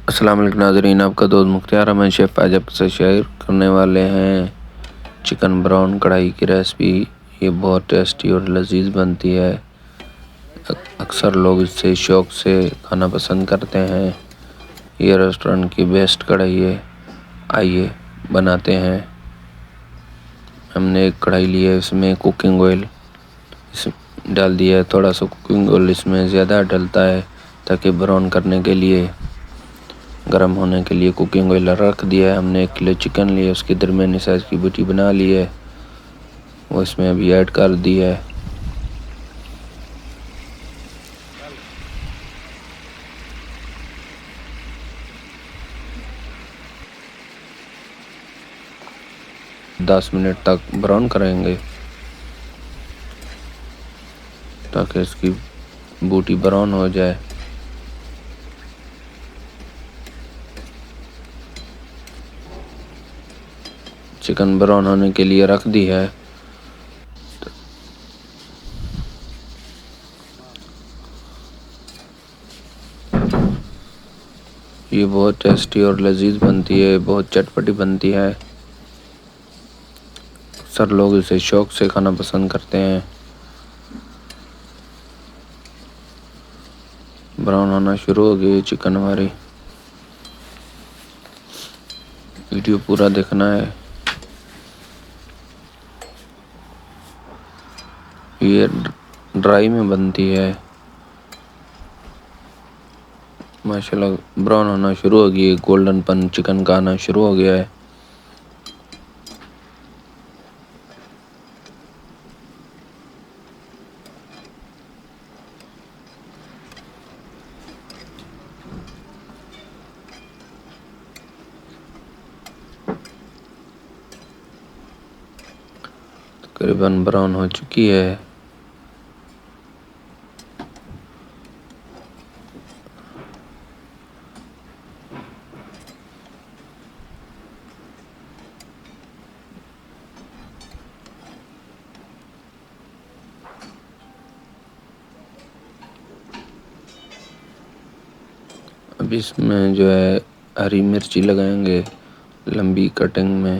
السلام علیکم ناظرین، آپ کا دوست مختار احمد شیف آج آپ سے شیئر کرنے والے ہیں چکن براؤن کڑھائی کی ریسپی۔ یہ بہت ٹیسٹی اور لذیذ بنتی ہے۔ اکثر لوگ اس سے شوق سے کھانا پسند کرتے ہیں۔ یہ ریسٹورنٹ کی بیسٹ کڑھائی ہے، آئیے بناتے ہیں۔ ہم نے ایک کڑھائی لی ہے، اس میں کوکنگ آئل ڈال دیا ہے۔ تھوڑا سا کوکنگ آئل اس میں زیادہ ڈلتا ہے تاکہ براؤن کرنے کے لیے، گرم ہونے کے لیے کوکنگ آئل رکھ دیا ہے۔ ہم نے 1 کلو چکن لیا، اس کی درمیانی سائز کی بوٹی بنا لی ہے، وہ اس میں ابھی ایڈ کر دی ہے۔ – 10 منٹ تک براؤن کریں گے تاکہ اس کی بوٹی براؤن ہو جائے۔ چکن براؤن ہونے کے لیے رکھ دی ہے۔ یہ بہت ٹیسٹی اور لذیذ بنتی ہے، بہت چٹپٹی بنتی ہے۔ اکثر لوگ اسے شوق سے کھانا پسند کرتے ہیں۔ براؤن ہونا شروع ہو گئی چکن ہماری۔ ویڈیو پورا دیکھنا ہے۔ یہ ڈرائی میں بنتی ہے۔ ماشاءاللہ براؤن ہونا شروع ہو گئی ہے، گولڈن پن چکن کا آنا شروع ہو گیا ہے۔ تقریباً براؤن ہو چکی ہے۔ اب اس میں جو ہے ہری مرچی لگائیں گے لمبی کٹنگ میں۔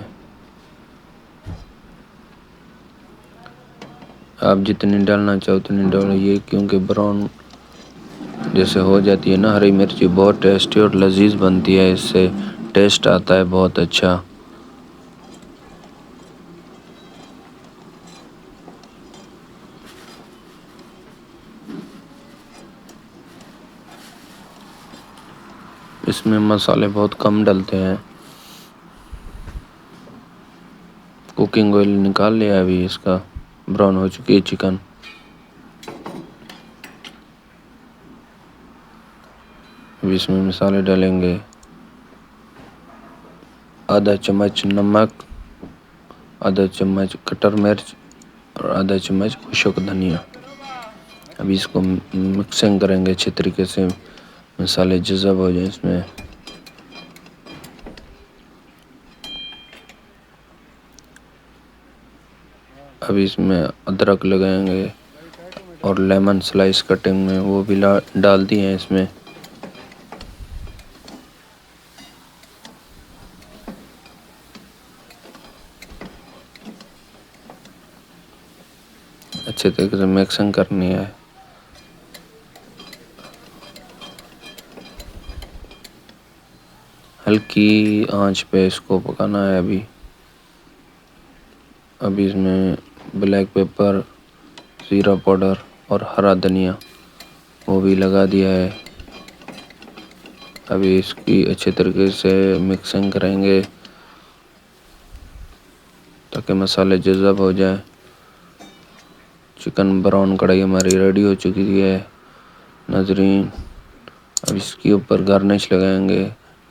آپ جتنی ڈالنا چاہو اتنی ڈالیے، کیونکہ براؤن جیسے ہو جاتی ہے نا ہری مرچی، بہت ٹیسٹی اور لذیذ بنتی ہے، اس سے ٹیسٹ آتا ہے بہت اچھا۔ اس میں مسالے بہت کم ڈلتے ہیں۔ کوکنگ آئل نکال لیا ابھی اس کا، براؤن ہو چکی ہے چکن۔ ابھی اس میں مسالے ڈالیں گے، آدھا چمچ نمک، آدھا چمچ کٹر مرچ اور آدھا چمچ خشک دھنیا۔ ابھی اس کو مکسنگ کریں گے اچھے طریقے سے، مسالے جذب ہو جائیں اس میں۔ ابھی اس میں ادرک لگائیں گے اور لیمن سلائس کٹنگ میں وہ بھی ڈال دی ہیں اس میں۔ اچھے طریقے سے مکسنگ کرنی ہے۔ ہلکی آنچ پہ اس کو پکانا ہے ابھی اس میں بلیک پیپر، زیرہ پاؤڈر اور ہرا دھنیا وہ بھی لگا دیا ہے۔ ابھی اس کی اچھے طریقے سے مکسنگ کریں گے تاکہ مسالے جذب ہو جائیں۔ چکن براؤن کڑھائی ہماری ریڈی ہو چکی ہے ناظرین۔ اب اس کے اوپر گارنش لگائیں گے۔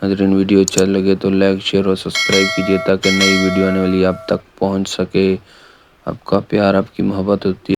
ناظرین ویڈیو اچھا لگے تو لائک، شیئر اور سبسکرائب کیجیے تاکہ نئی ویڈیو آنے والی آپ تک پہنچ سکے۔ آپ کا پیار، آپ کی محبت ہوتی ہے۔